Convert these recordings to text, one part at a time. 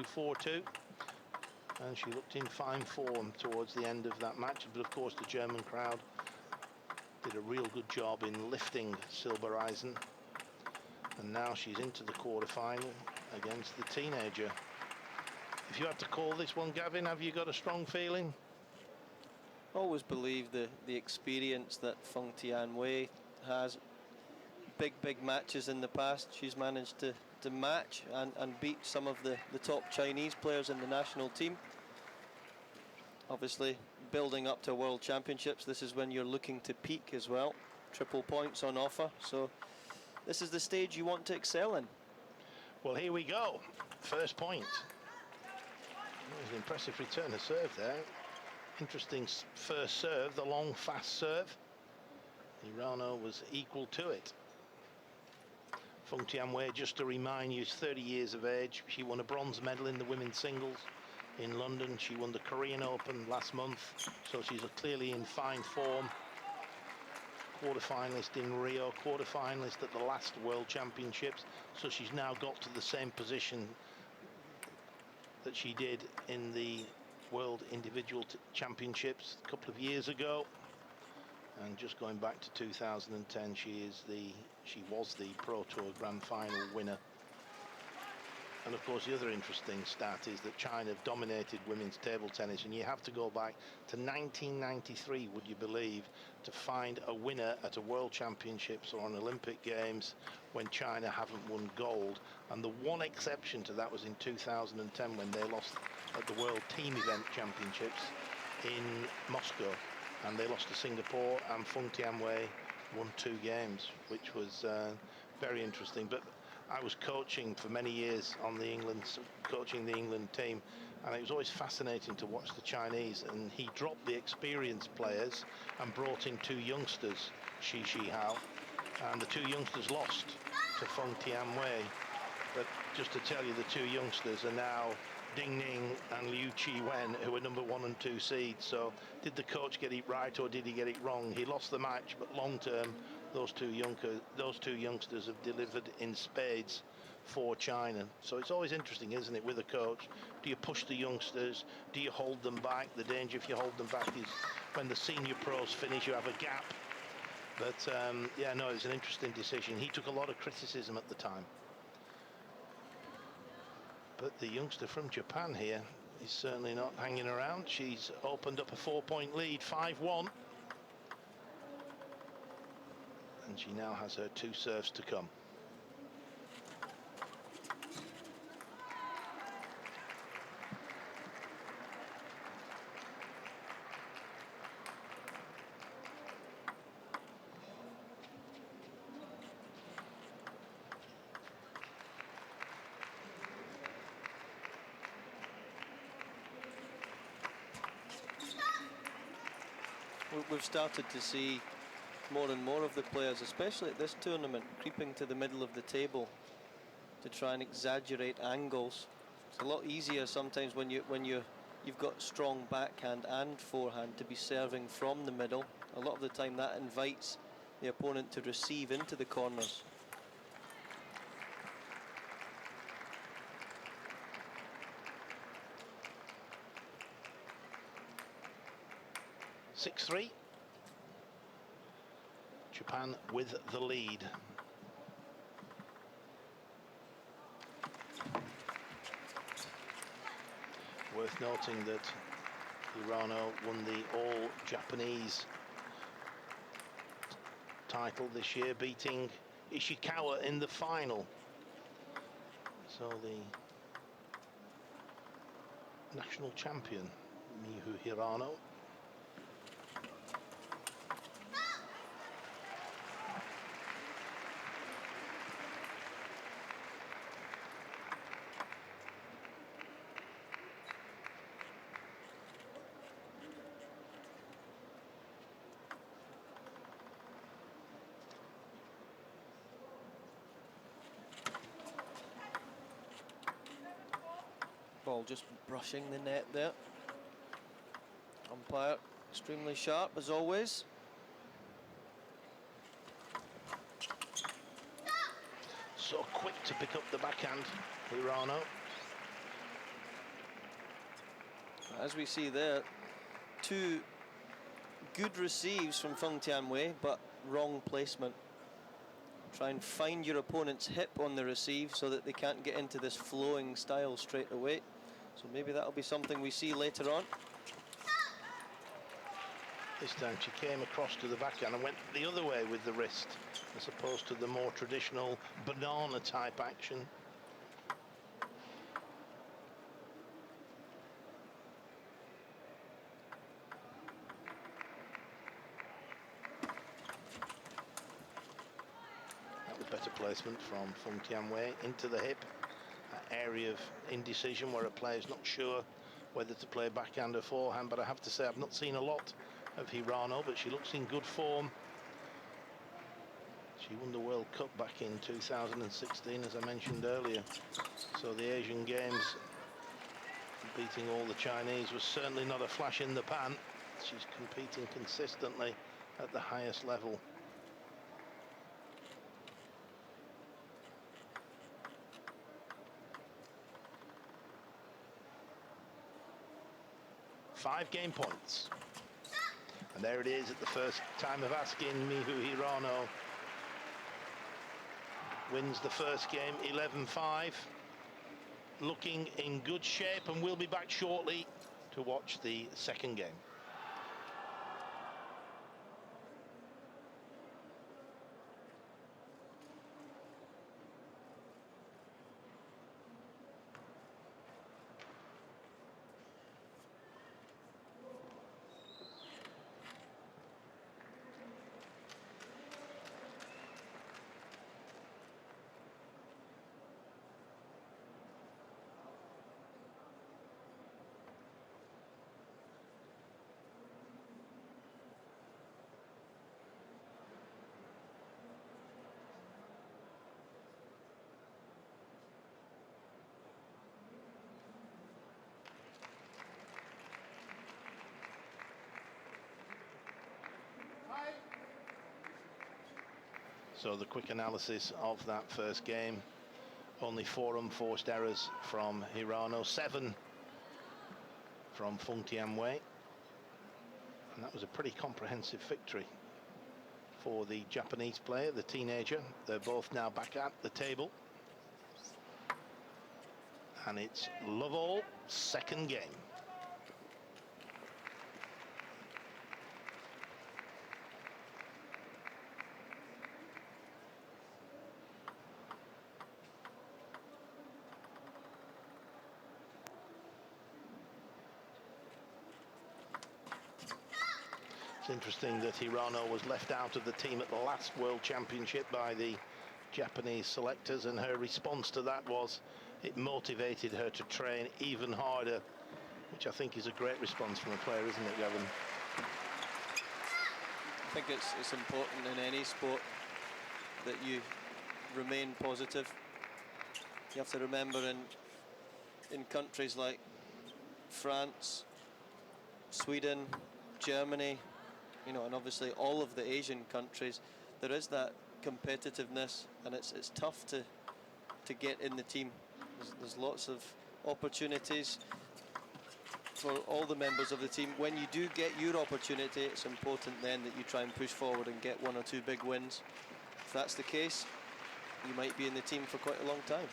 through 4-2. And she looked in fine form towards the end of that match. But of course, the German crowd did a real good job in lifting Silbereisen. And now she's into the quarter-final against the teenager. If you had to call this one, Gavin, have you got a strong feeling? Always believe the experience that Feng Tianwei has. Big matches in the past she's managed to match and beat some of the top Chinese players in the national team. Obviously building up to World Championships, this is when you're looking to peak as well. Triple points on offer, so this is the stage you want to excel in. Well, here we go. First point. It was an impressive return of serve there. Interesting first serve, the long, fast serve. Hirano was equal to it. Feng Tianwei, just to remind you, is 30 years of age. She won a bronze medal in the women's singles in London. She won the Korean Open last month, so she's clearly in fine form. Quarter-finalist in Rio, quarter-finalist at the last World Championships, so she's now got to the same position that she did in the World Individual Championships a couple of years ago. And just going back to 2010, she was the Pro Tour Grand Final winner. And of course, the other interesting stat is that China have dominated women's table tennis, and you have to go back to 1993, would you believe, to find a winner at a World Championships or an Olympic Games when China haven't won gold. And the one exception to that was in 2010 when they lost at the World Team Event Championships in Moscow, and they lost to Singapore, and Feng Tianwei won 2 games, which was very interesting. But I was coaching for many years on the coaching the England team, and it was always fascinating to watch the Chinese. And he dropped the experienced players and brought in 2 youngsters, Shi Hao, and the 2 youngsters lost to Feng Tianwei. But just to tell you, the 2 youngsters are now Ding Ning and Liu Chi-wen, who are number 1 and 2 seeds. So did the coach get it right, or did he get it wrong? He lost the match, but long term, those two youngsters have delivered in spades for China. So it's always interesting, isn't it, with a coach? Do you push the youngsters? Do you hold them back? The danger if you hold them back is when the senior pros finish, you have a gap. But yeah, no, it's an interesting decision. He took a lot of criticism at the time. But the youngster from Japan here is certainly not hanging around. She's opened up a 4-point lead, 5-1. And she now has her 2 serves to come. We've started to see more and more of the players, especially at this tournament, creeping to the middle of the table to try and exaggerate angles. It's a lot easier sometimes when you've got strong backhand and forehand to be serving from the middle. A lot of the time that invites the opponent to receive into the corners. (6-3). Japan with the lead. Worth noting that Hirano won the all-Japanese title this year, beating Ishikawa in the final. So the national champion, Miyu Hirano. Ball just brushing the net there. Umpire extremely sharp as always. So quick to pick up the backhand, Hirano. As we see there, two good receives from Feng Tianwei, but wrong placement. Try and find your opponent's hip on the receive so that they can't get into this flowing style straight away. So maybe that'll be something we see later on. This time she came across to the backhand and went the other way with the wrist, as opposed to the more traditional banana type action. That was better placement from Feng Tianwei into the hip, that area of indecision where a player's not sure whether to play backhand or forehand. But I have to say, I've not seen a lot of Hirano, but she looks in good form. She won the World Cup back in 2016, as I mentioned earlier. So the Asian Games, beating all the Chinese, was certainly not a flash in the pan. She's competing consistently at the highest level. Five game points. And there it is at the first time of asking. Mihu Hirano wins the first game 11-5. Looking in good shape, and we'll be back shortly to watch the second game. So the quick analysis of that first game: only 4 unforced errors from Hirano, 7 from Feng Tianwei, and that was a pretty comprehensive victory for the Japanese player, the teenager. They're both now back at the table, and it's love all, second game. It's interesting that Hirano was left out of the team at the last World Championship by the Japanese selectors, and her response to that was it motivated her to train even harder, which I think is a great response from a player, isn't it, Gavin? I think it's important in any sport that you remain positive. You have to remember in countries like France, Sweden, Germany, you know, and obviously all of the Asian countries, there is that competitiveness, and it's tough to get in the team. There's lots of opportunities for all the members of the team. When you do get your opportunity, it's important then that you try and push forward and get 1 or 2 big wins. If that's the case, you might be in the team for quite a long time.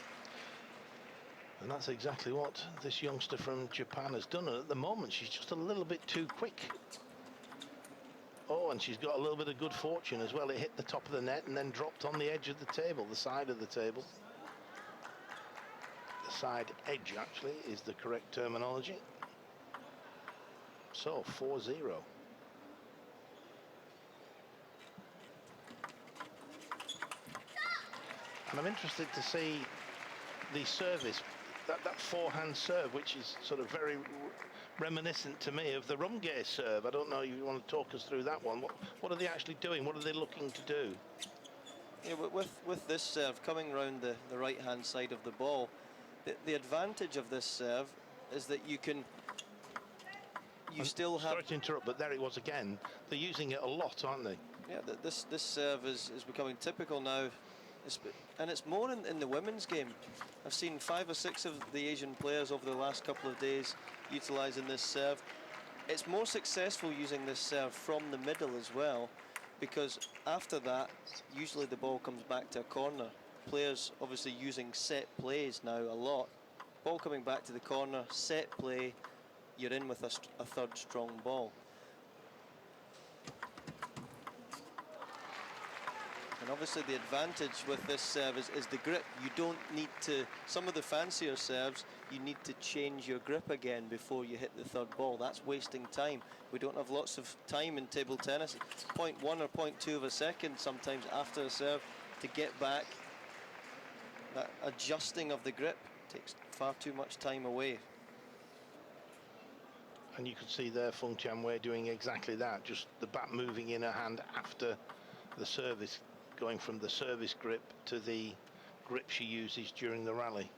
And that's exactly what this youngster from Japan has done. And at the moment, she's just a little bit too quick. Oh, and she's got a little bit of good fortune as well. It hit the top of the net and then dropped on the edge of the table, the side of the table. The side edge, actually, is the correct terminology. So, 4-0. And I'm interested to see the service, that forehand serve, which is sort of very reminiscent to me of the Rumge serve. I don't know if you want to talk us through that one. What are they actually doing? What are they looking to do? Yeah, with this serve coming round the right-hand side of the ball, the advantage of this serve is that you still have... Sorry to interrupt, but there it was again. They're using it a lot, aren't they? Yeah, this serve is becoming typical now And it's more in the women's game. I've seen 5 or 6 of the Asian players over the last couple of days utilising this serve. It's more successful using this serve from the middle as well, because after that, usually the ball comes back to a corner. Players obviously using set plays now a lot. Ball coming back to the corner, set play, you're in with a third strong ball. And obviously the advantage with this serve is the grip. You don't need to, some of the fancier serves, you need to change your grip again before you hit the third ball. That's wasting time. We don't have lots of time in table tennis. It's 0.1 or 0.2 of a second sometimes after a serve to get back. That adjusting of the grip takes far too much time away. And you can see there Feng Tianwei doing exactly that, just the bat moving in her hand after the service, going from the service grip to the grip she uses during the rally.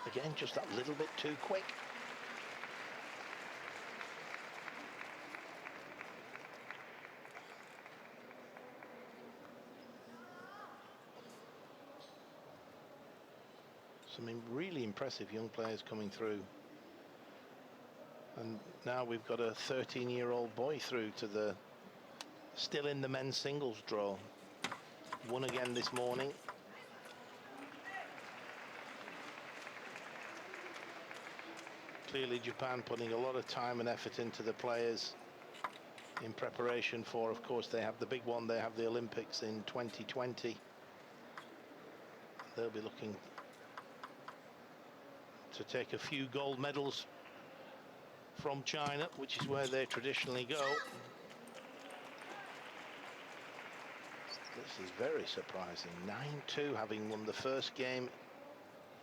Again, just that little bit too quick. Some really impressive young players coming through. And now we've got a 13-year-old boy through to the, still in the men's singles draw. Won again this morning. Clearly Japan putting a lot of time and effort into the players in preparation for, of course, they have the big one, they have the Olympics in 2020. They'll be looking to take a few gold medals from China, which is where they traditionally go. This is very surprising. 9-2, having won the first game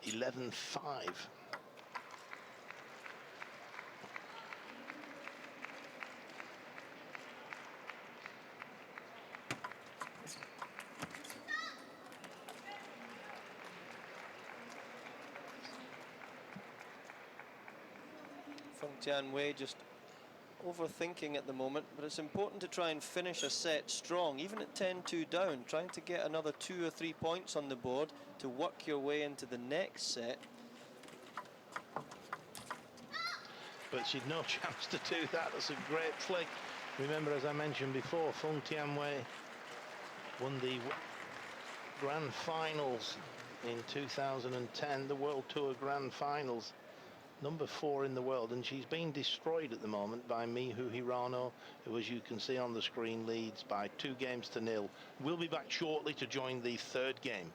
11-5. Tianwei just overthinking at the moment, but it's important to try and finish a set strong, even at 10-2 down, trying to get another 2 or 3 points on the board to work your way into the next set. But she'd no chance to do that. That's a great flick. Remember, as I mentioned before, Feng Tianwei won the Grand Finals in 2010, the World Tour Grand Finals. Number 4 in the world, and she's being destroyed at the moment by Miyu Hirano, who, as you can see on the screen, leads by 2-0. We'll be back shortly to join the third game.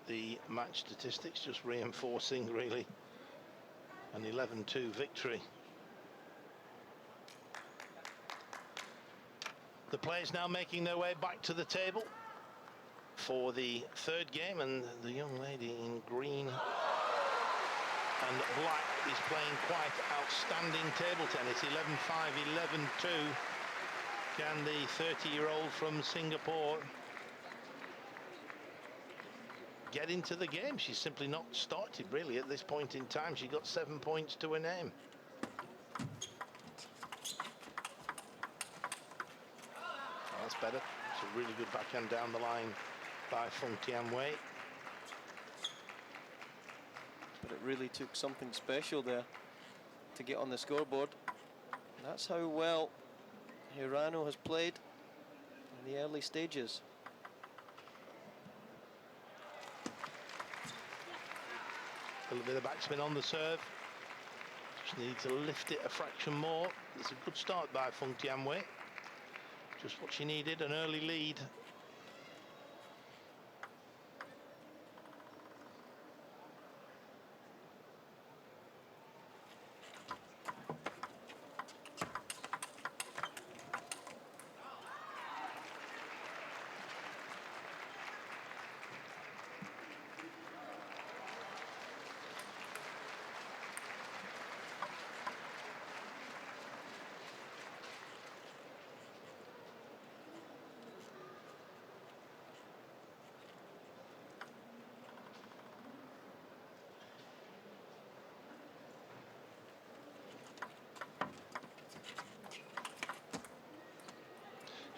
The match statistics just reinforcing really an 11-2 victory. The players now making their way back to the table for the third game, and the young lady in green and black is playing quite outstanding table tennis. 11-5, 11-2. Can the 30-year-old from Singapore get into the game? She's simply not started really at this point in time. She got 7 points to her name. That's better. It's a really good backhand down the line by Feng Tianwei. But it really took something special there to get on the scoreboard. And that's how well Hirano has played in the early stages. A little bit of backspin on the serve. Just need to lift it a fraction more. It's a good start by Feng Tianwei. Just what she needed, an early lead.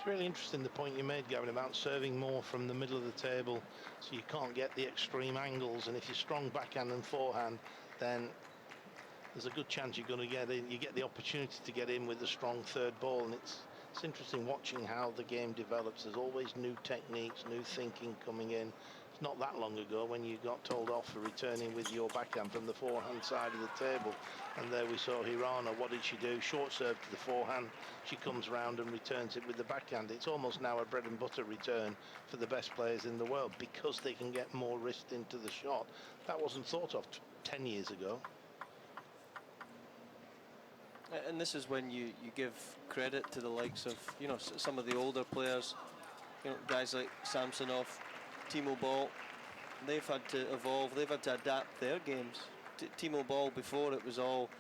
It's really interesting the point you made, Gavin, about serving more from the middle of the table, so you can't get the extreme angles, and if you're strong backhand and forehand, then there's a good chance you're going to get in. You get the opportunity to get in with a strong third ball, and it's interesting watching how the game develops. There's always new techniques, new thinking coming in. It's not that long ago when you got told off for returning with your backhand from the forehand side of the table, and there we saw Hirano. What did she do? Short serve to the forehand. She comes round and returns it with the backhand. It's almost now a bread and butter return for the best players in the world because they can get more wrist into the shot. That wasn't thought of 10 years ago. And this is when you give credit to the likes of, you know, some of the older players, you know, guys like Samsonov, Timo Boll. They've had to evolve, they've had to adapt their games. Timo Boll, before, it was all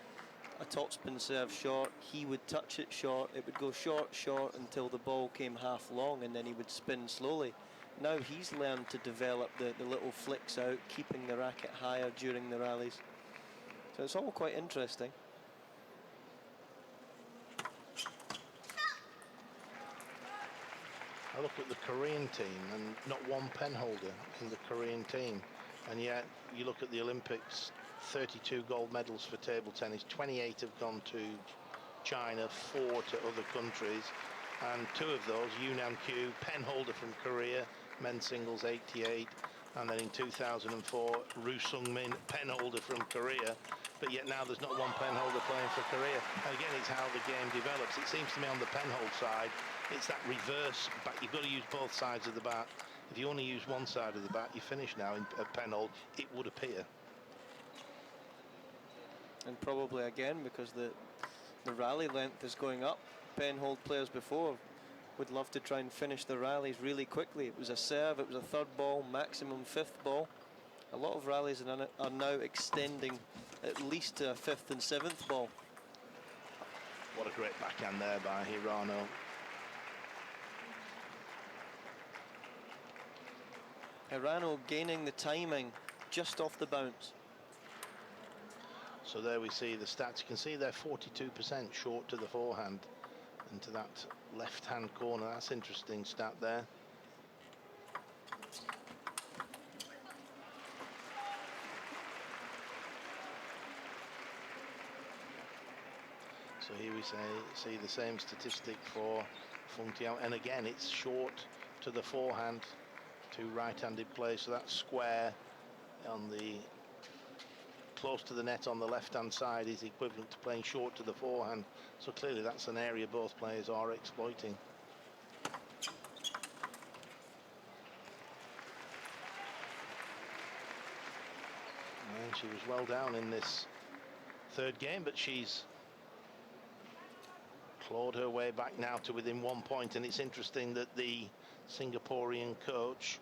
a topspin serve short, he would touch it short, it would go short, short until the ball came half long, and then he would spin slowly. Now he's learned to develop the little flicks out, keeping the racket higher during the rallies. So it's all quite interesting. I look at the Korean team and not one penholder in the Korean team, and yet you look at the Olympics, 32 gold medals for table tennis, 28 have gone to China, 4 to other countries, and 2 of those, Yunam Kyu, penholder from Korea, men's singles 88, and then in 2004 Roo Sung-min, penholder from Korea, but yet now there's not one penholder playing for Korea. And again, it's how the game develops. It seems to me on the penhold side, it's that reverse back. You've got to use both sides of the bat. If you only use one side of the bat, you finish now in a penhold, it would appear. And probably again, because the rally length is going up, penhold players before would love to try and finish the rallies really quickly. It was a serve, it was a third ball, maximum fifth ball. A lot of rallies are now extending at least to a fifth and seventh ball. What a great backhand there by Hirano. Hirano gaining the timing just off the bounce. So there we see the stats. You can see they're 42% short to the forehand and to that left-hand corner. That's interesting stat there. So here we see the same statistic for Fung Tian, and again it's short to the forehand, two right-handed players, so that square on the close to the net on the left-hand side is equivalent to playing short to the forehand. So clearly that's an area both players are exploiting. And she was well down in this third game, but she's clawed her way back now to within 1 point. And it's interesting that the Singaporean coach,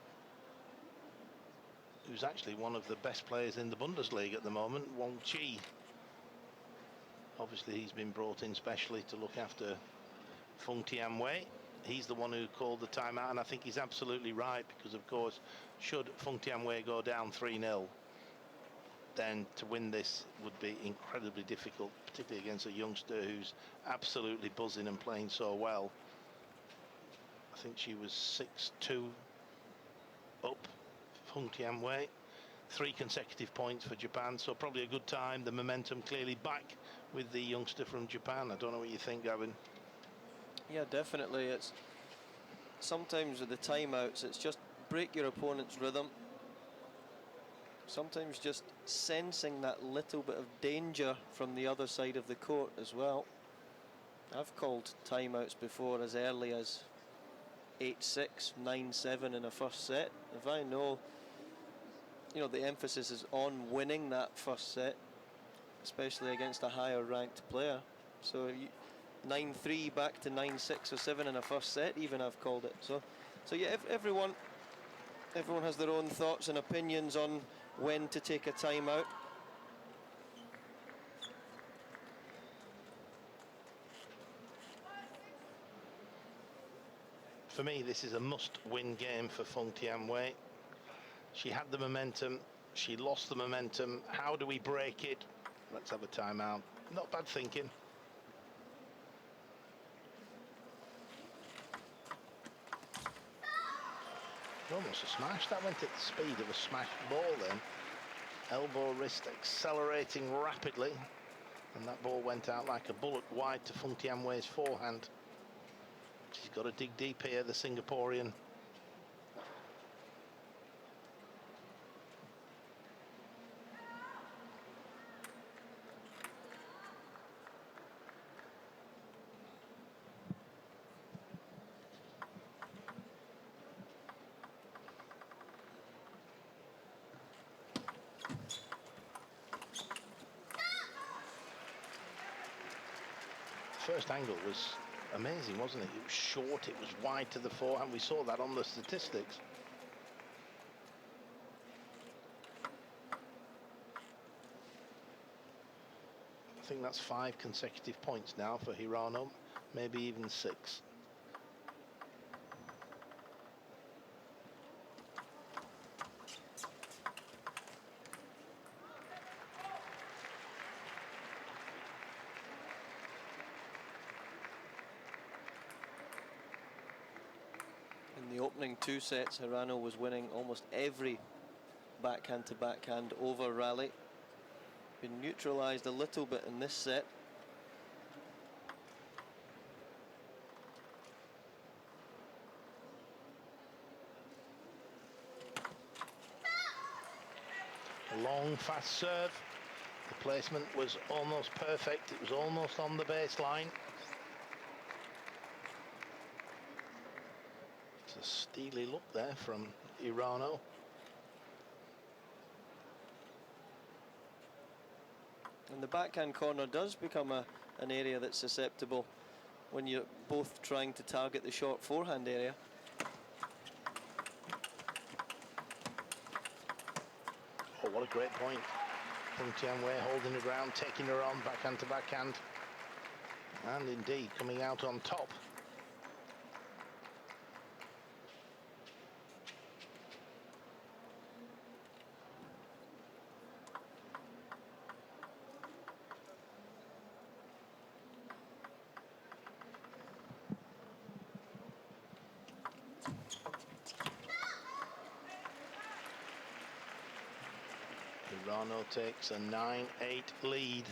who's actually one of the best players in the Bundesliga at the moment, Wong Chi, obviously he's been brought in specially to look after Fung Tianwei. He's the one who called the timeout, and I think he's absolutely right, because of course should Fung Tianwei go down 3-0, then to win this would be incredibly difficult, particularly against a youngster who's absolutely buzzing and playing so well. I think she was 6-2 up, Fung Tianwei. 3 consecutive points for Japan, so probably a good time. The momentum clearly back with the youngster from Japan. I don't know what you think, Gavin. Yeah, definitely. It's sometimes with the timeouts, it's just break your opponent's rhythm. Sometimes just sensing that little bit of danger from the other side of the court as well. I've called timeouts before as early as 8-6, 9-7 in a first set. If I know, you know, the emphasis is on winning that first set, especially against a higher ranked player. So 9-3 back to 9-6 or 7 in a first set, even I've called it. So yeah, everyone has their own thoughts and opinions on when to take a timeout. For me, this is a must-win game for Fung Tianwei. She had the momentum, she lost the momentum. How do we break it? Let's have a timeout. Not bad thinking. Almost a smash. That went at the speed of a smashed ball then. Elbow wrist accelerating rapidly. And that ball went out like a bullet wide to Fung Tianwei's forehand. She's got to dig deep here, the Singaporean. First angle was amazing, wasn't it? It was short, it was wide to the forehand. We saw that on the statistics. I think that's 5 consecutive points now for Hirano, maybe even 6. In the opening 2 sets, Hirano was winning almost every backhand to backhand over rally. Been neutralized a little bit in this set. A long, fast serve. The placement was almost perfect. It was almost on the baseline. It's a steely look there from Hirano. And the backhand corner does become an area that's susceptible when you're both trying to target the short forehand area. Oh, what a great point. Fung Tianwei holding the ground, taking her on backhand to backhand. And indeed, coming out on top. Hirano takes a 9-8 lead.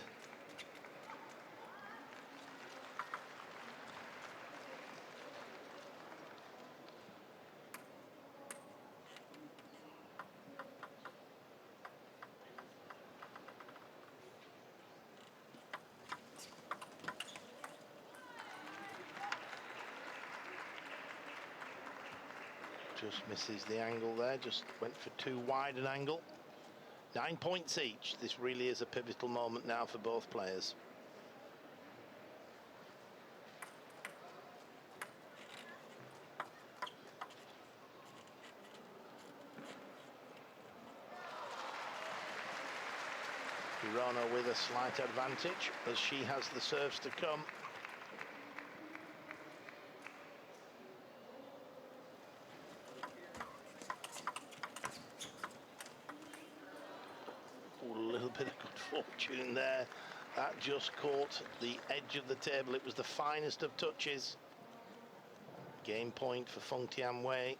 Just misses the angle there, just went for too wide an angle. 9 points each. This really is a pivotal moment now for both players. Hirano with a slight advantage as she has the serves to come. Bit of good fortune there. That just caught the edge of the table. It was the finest of touches. Game point for Fung Tianwei.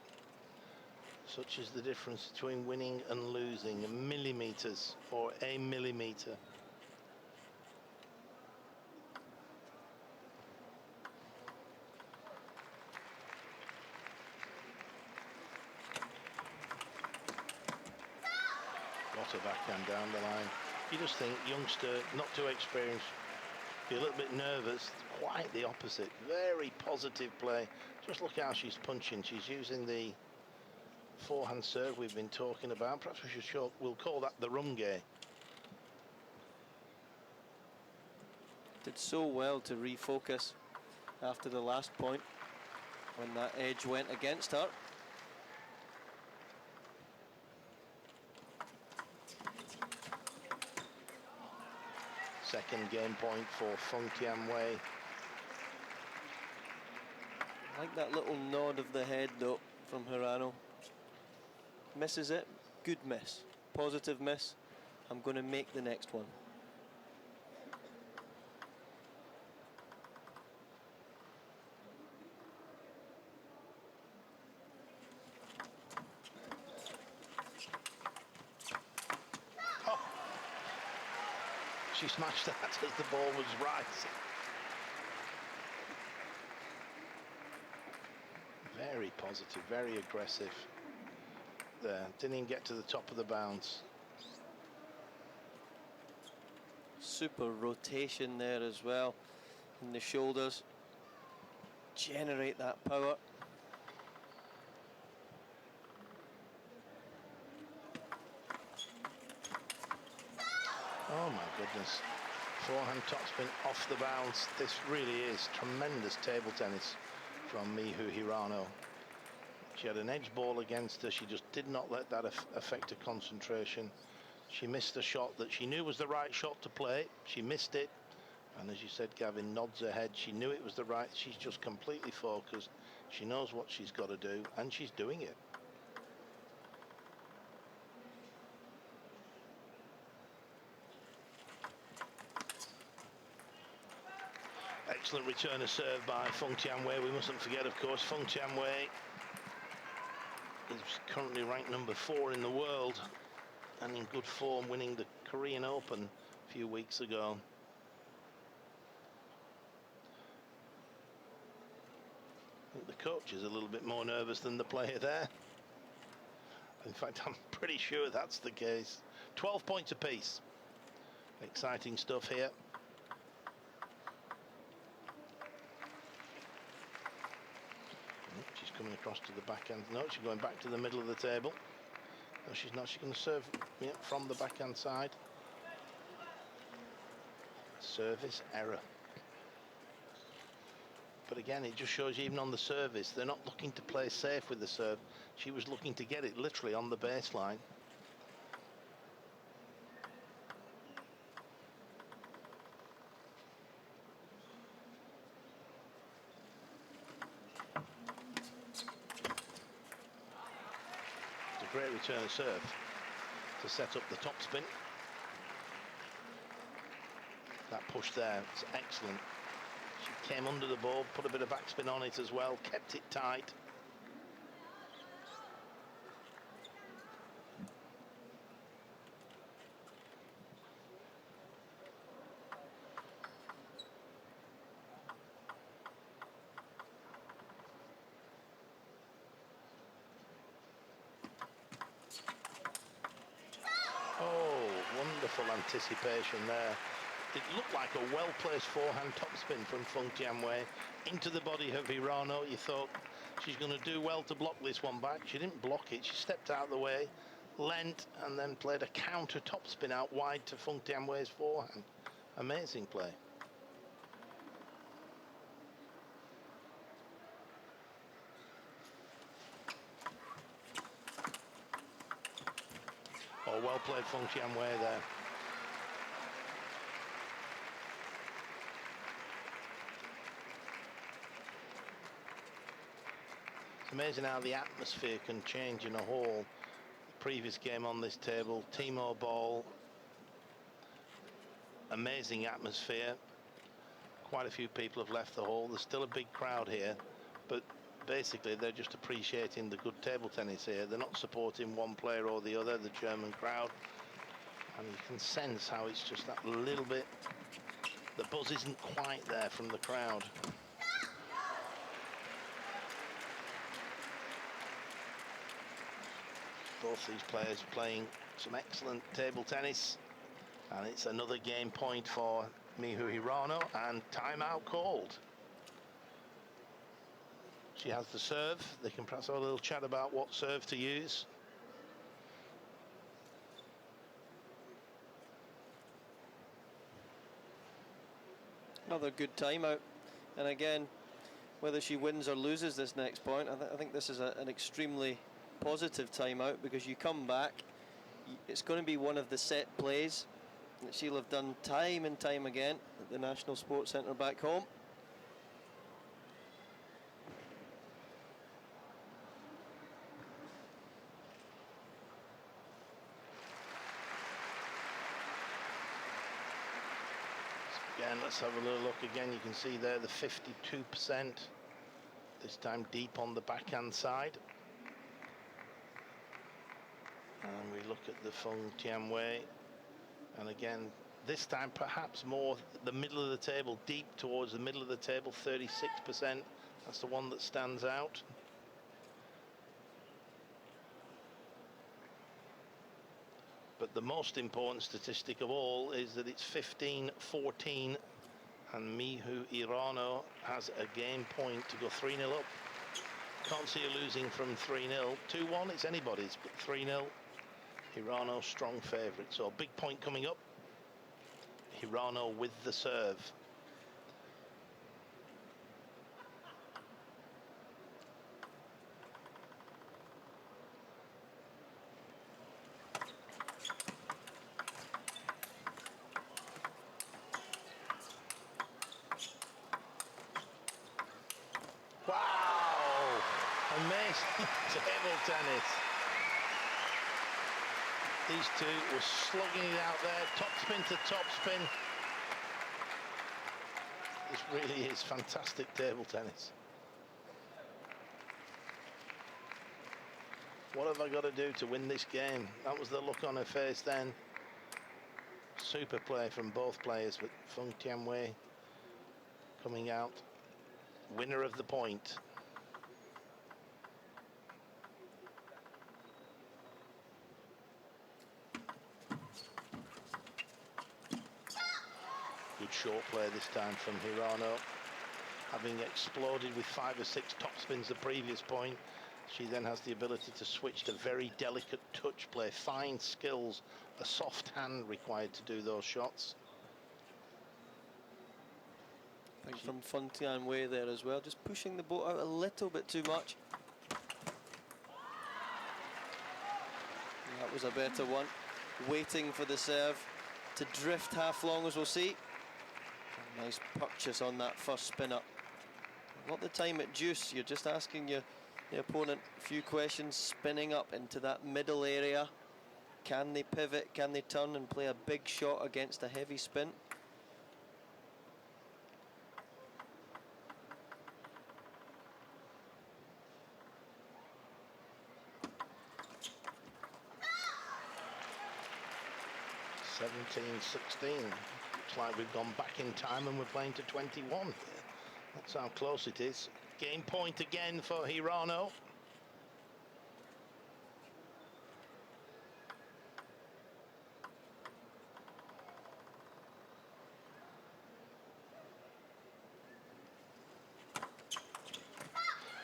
Such is the difference between winning and losing. Millimeters or a millimeter. What a backhand down the line. You just think, youngster, not too experienced, be a little bit nervous. Quite the opposite. Very positive play. Just look how she's punching. She's using the forehand serve we've been talking about. Perhaps we'll call that the rumge. Did so well to refocus after the last point when that edge went against her. Second game point for Fung Tianwei. I like that little nod of the head though from Hirano. Misses it, good miss, positive miss. I'm going to make the next one. she smashed that as the ball was rising. Very positive, very aggressive. There, didn't even get to the top of the bounce. Super rotation there as well in the shoulders. Generate that power. Oh my goodness. Forehand topspin off the bounce. This really is tremendous table tennis from Miyu Hirano. She had an edge ball against her. She just did not let that affect her concentration. She missed a shot that she knew was the right shot to play. She missed it. And as you said, Gavin, nods her head. She knew it was the right. She's just completely focused. She knows what she's got to do, and she's doing it. Excellent return of serve by Feng Tianwei. We mustn't forget, of course, Feng Tianwei is currently ranked number 4 in the world and in good form, winning the Korean Open a few weeks ago. I think the coach is a little bit more nervous than the player there. In fact, I'm pretty sure that's the case. 12 points apiece. Exciting stuff here. She's coming across to the backhand. No, she's going back to the middle of the table. No, she's not. She's going to serve from the backhand side. Service error. But again, it just shows you even on the service, they're not looking to play safe with the serve. She was looking to get it literally on the baseline. It's a great return of serve to set up the top spin. That push there, it's excellent. She came under the ball, put a bit of backspin on it as well, kept it tight. Oh, wonderful anticipation there. It looked like a well-placed forehand topspin from Feng Tianwei into the body of Hirano. You thought she's going to do well to block this one back. She didn't block it. She stepped out of the way, leant, and then played a counter topspin out wide to Feng Tianwei's forehand. Amazing play. Oh, well played Feng Tianwei there. It's amazing how the atmosphere can change in a hall. The previous game on this table, Timo ball. Amazing atmosphere. Quite a few people have left the hall. There's still a big crowd here, but basically they're just appreciating the good table tennis here. They're not supporting one player or the other, the German crowd. And you can sense how it's just that little bit, the buzz isn't quite there from the crowd. Both these players playing some excellent table tennis, and it's another game point for Miyu Hirano, and timeout called. She has the serve. They can perhaps have a little chat about what serve to use. Another good timeout, and again, whether she wins or loses this next point, I think this is an extremely positive timeout, because you come back, it's going to be one of the set plays that she'll have done time and time again at the National Sports Centre back home. Again, let's have a little look again. You can see there the 52%, this time deep on the backhand side. And we look at the Feng Tianwei, and again this time perhaps more the middle of the table, deep towards the middle of the table, 36%. That's the one that stands out. But the most important statistic of all is that it's 15-14 and Mihu Hirano has a game point to go 3-0 up. Can't see her losing from 3-0. 2-1, it's anybody's, but 3-0. Hirano strong favourite, so a big point coming up. Hirano with the serve. Wow! Amazing table tennis. These two were slugging it out there, top spin to top spin. This really is fantastic table tennis. What have I got to do to win this game? That was the look on her face then. Super play from both players, but Feng Tianwei coming out winner of the point. Good short play this time from Hirano. Having exploded with 5 or 6 top spins the previous point, she then has the ability to switch to very delicate touch play, fine skills, a soft hand required to do those shots. I think from Feng Tianwei there as well, just pushing the boat out a little bit too much. That was a better one. Waiting for the serve to drift half long, as we'll see. A nice purchase on that first spin up. Not the time at deuce, you're just asking the opponent a few questions, spinning up into that middle area. Can they pivot? Can they turn and play a big shot against a heavy spin? (17-16). Looks like we've gone back in time and we're playing to 21. That's how close it is. Game point again for Hirano.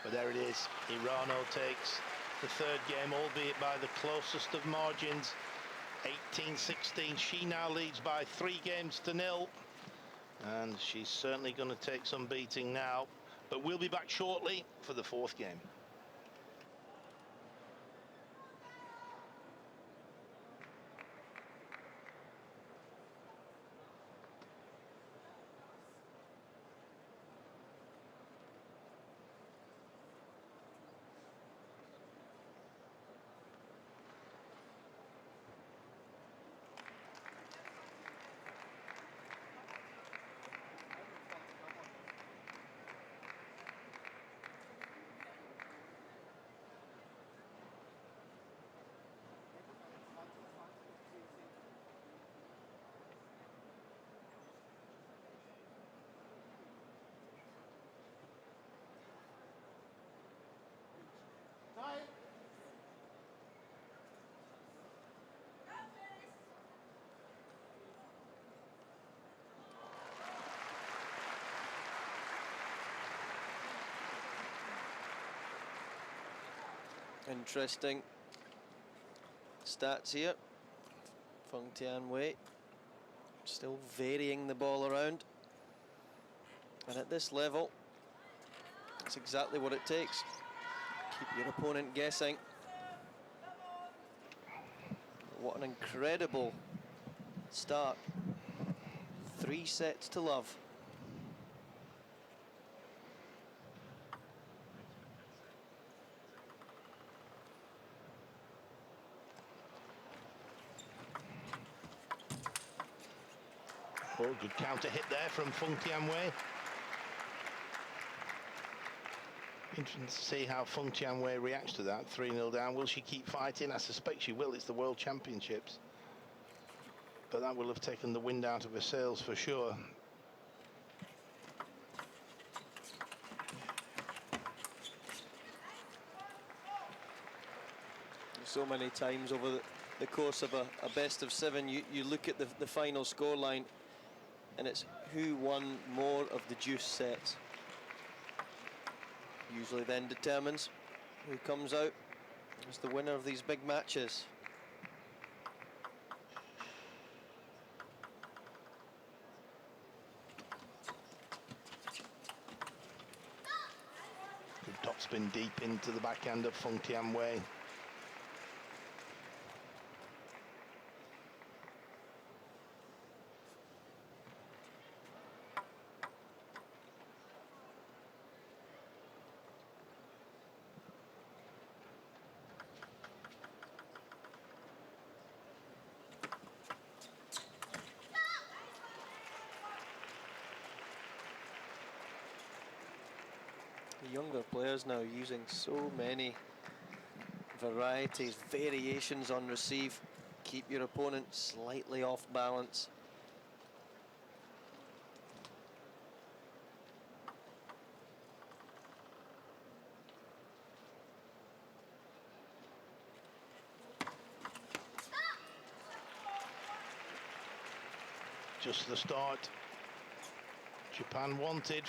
But there it is. Hirano takes the third game, albeit by the closest of margins. 18-16. She now leads by 3-0, and she's certainly going to take some beating now, but we'll be back shortly for the fourth game. Interesting stats here. Feng Tianwei still varying the ball around, and at this level that's exactly what it takes. Keep your opponent guessing. What an incredible start. 3 sets to love. Oh, good counter hit there from Feng Tianwei. Interesting to see how Feng Tianwei reacts to that. 3-0 down. Will she keep fighting? I suspect she will. It's the World Championships. but that will have taken the wind out of her sails for sure. So many times over the course of a best of 7, you look at the final scoreline, and it's who won more of the deuce sets. Usually then determines who comes out as the winner of these big matches. Good topspin deep into the backhand of Feng Tianwei. The younger players now using so many varieties, variations on receive. Keep your opponent slightly off balance. Just the start Japan wanted,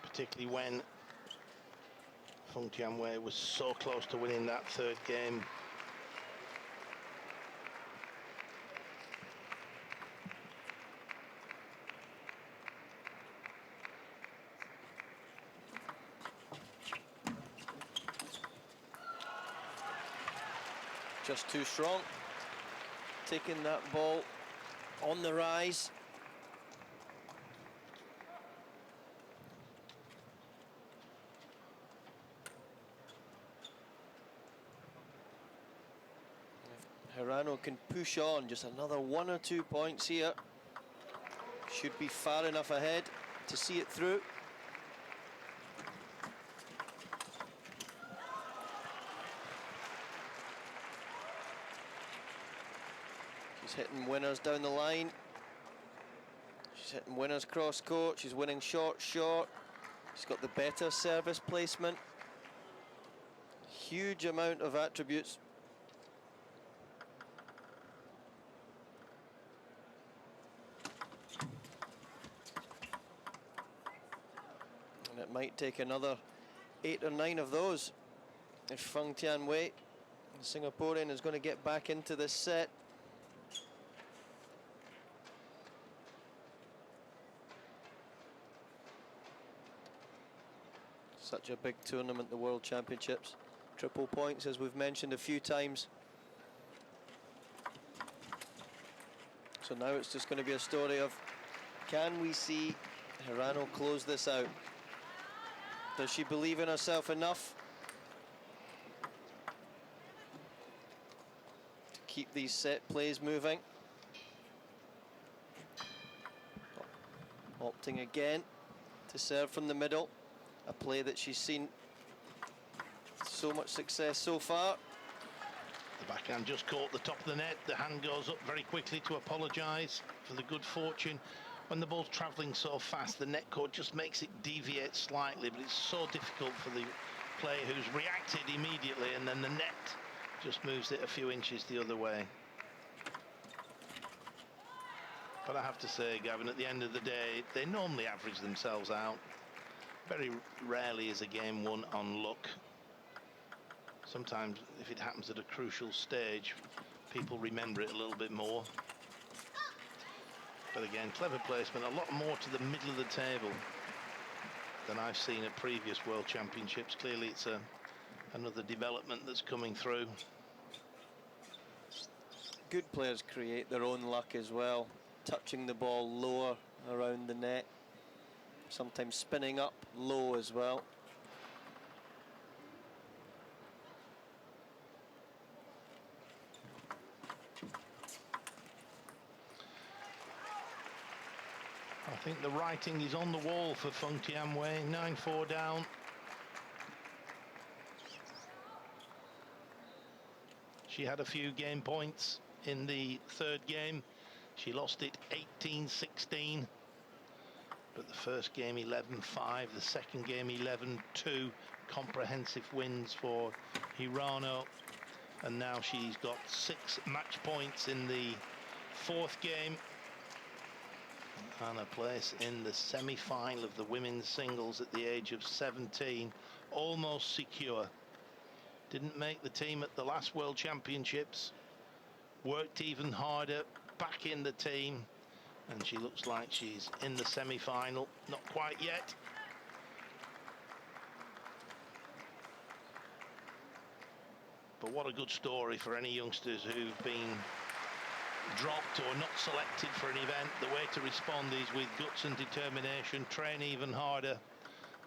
particularly when Feng Tianwei was so close to winning that third game. Just too strong. Taking that ball on the rise. If Hirano can push on just another 1 or 2 points here, should be far enough ahead to see it through. She's hitting winners down the line. She's hitting winners cross court. She's winning short, short. She's got the better service placement. Huge amount of attributes. And it might take another 8 or 9 of those if Feng Tianwei, the Singaporean, is going to get back into this set. Such a big tournament, the World Championships. Triple points, as we've mentioned a few times. So now it's just going to be a story of, can we see Hirano close this out? Does she believe in herself enough to keep these set plays moving? Opting again to serve from the middle. A play that she's seen so much success so far. The backhand just caught the top of the net. The hand goes up very quickly to apologise for the good fortune. When the ball's travelling so fast, the net cord just makes it deviate slightly, but it's so difficult for the player who's reacted immediately, and then the net just moves it a few inches the other way. But I have to say, Gavin, at the end of the day, they normally average themselves out. Very rarely is a game won on luck. Sometimes, if it happens at a crucial stage, people remember it a little bit more. But again, clever placement, a lot more to the middle of the table than I've seen at previous World Championships. Clearly, it's another development that's coming through. Good players create their own luck as well, touching the ball lower around the net. Sometimes spinning up low as well. I think the writing is on the wall for Feng Tianwei. 9-4 down. She had a few game points in the third game. She lost it 18-16. But the first game 11-5, the second game 11-2. Comprehensive wins for Hirano. And now she's got 6 match points in the fourth game. And a place in the semi-final of the women's singles at the age of 17. Almost secure. Didn't make the team at the last World Championships. Worked even harder, back in the team. And she looks like she's in the semi-final. Not quite yet. But what a good story for any youngsters who've been dropped or not selected for an event. The way to respond is with guts and determination, train even harder.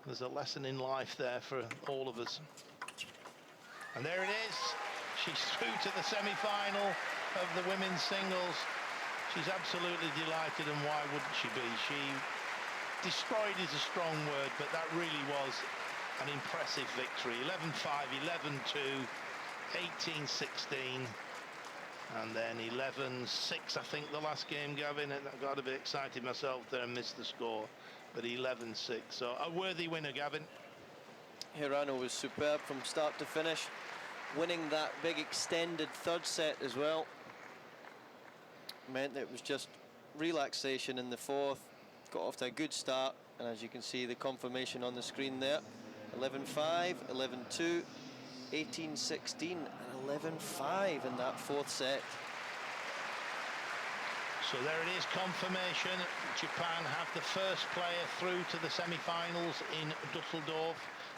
There's a lesson in life there for all of us. And there it is. She's through to the semi-final of the women's singles. She's absolutely delighted, and why wouldn't she be? She destroyed is a strong word, but that really was an impressive victory. 11-5, 11-2, 18-16, and then 11-6, I think, the last game, Gavin. I got a bit excited myself there and missed the score, but 11-6. So a worthy winner, Gavin. Hirano was superb from start to finish, winning that big extended third set as well. Meant that it was just relaxation in the fourth. Got off to a good start, and as you can see, the confirmation on the screen there. 11-5, 11-2, 18-16, and 11-5 in that fourth set. So there it is, confirmation. Japan have the first player through to the semi-finals in Dusseldorf.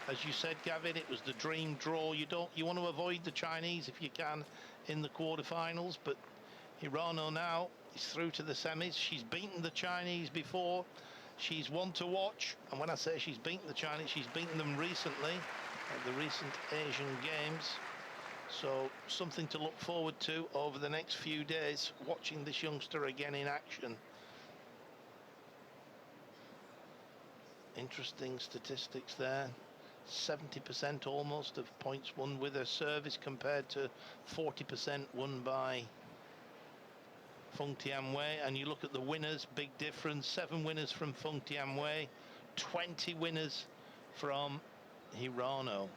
As you said, Gavin, it was the dream draw. You want to avoid the Chinese if you can in the quarterfinals, but Hirano now is through to the semis. She's beaten the Chinese before. She's one to watch, and when I say she's beaten the Chinese, she's beaten them recently at the recent Asian Games. So something to look forward to over the next few days, watching this youngster again in action. Interesting statistics there. 70% almost of points won with her service compared to 40% won by Feng Tianwei. And you look at the winners, big difference. 7 winners from Feng Tianwei, 20 winners from Hirano.